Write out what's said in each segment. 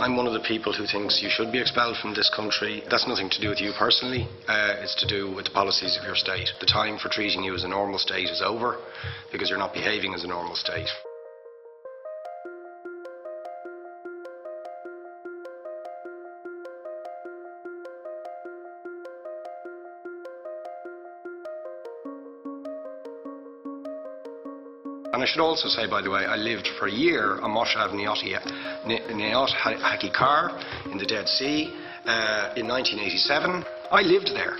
I'm one of the people who thinks you should be expelled from this country. That's nothing to do with you personally. It's to do with the policies of your state. The time for treating you as a normal state is over because you're not behaving as a normal state. And I should also say, by the way, I lived for a year on Moshav Neot Hakikar in the Dead Sea in 1987. I lived there.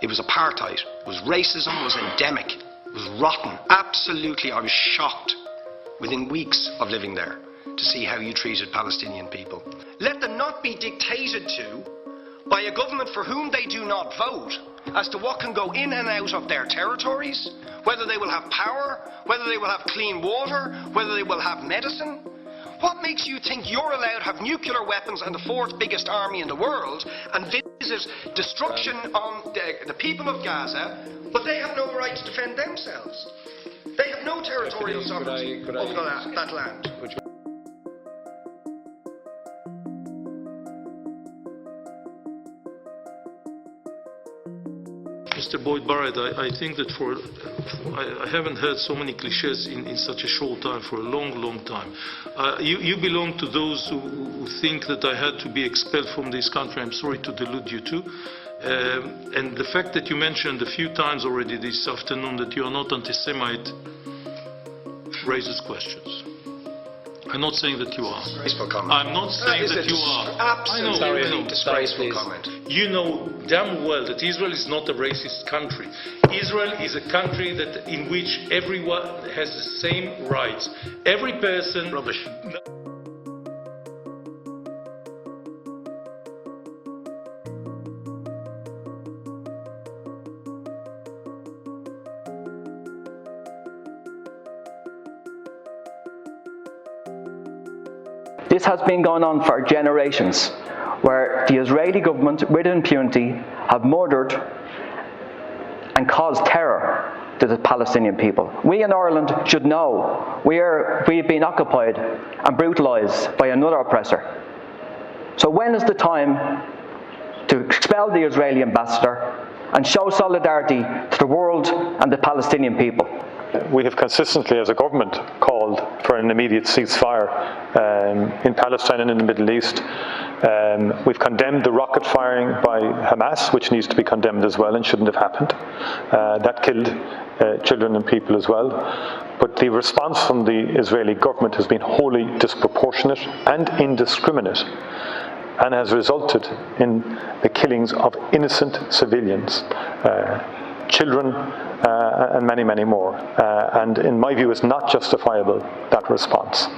It was apartheid. It was racism. It was endemic. It was rotten. Absolutely, I was shocked within weeks of living there to see how you treated Palestinian people. Let them not be dictated to by a government for whom they do not vote as to what can go in and out of their territories, whether they will have power, whether they will have clean water, whether they will have medicine. What makes you think you're allowed to have nuclear weapons and the fourth biggest army in the world and visit destruction on the people of Gaza, but they have no right to defend themselves? They have no territorial sovereignty over that land. Mr. Boyd Barrett, I think that I haven't heard so many cliches in such a short time for a long time. You belong to those who think that I had to be expelled from this country. I'm sorry to delude you too. And the fact that you mentioned a few times already this afternoon that you are not anti-Semite raises questions. I'm not saying that you are. Disgraceful comment. I'm not saying that you are. Absolutely disgraceful comment. You know damn well that Israel is not a racist country. Israel is a country in which everyone has the same rights. Every person... Rubbish. This has been going on for generations, where the Israeli government, with impunity, have murdered and caused terror to the Palestinian people. We in Ireland should know we've been occupied and brutalised by another oppressor. So when is the time to expel the Israeli ambassador and show solidarity to the world and the Palestinian people? We have consistently, as a government, called for an immediate ceasefire in Palestine and in the Middle East. We've condemned the rocket firing by Hamas, which needs to be condemned as well and shouldn't have happened. That killed children and people as well. But the response from the Israeli government has been wholly disproportionate and indiscriminate, and has resulted in the killings of innocent civilians, children, and many more. And in my view, it's not justifiable, that response.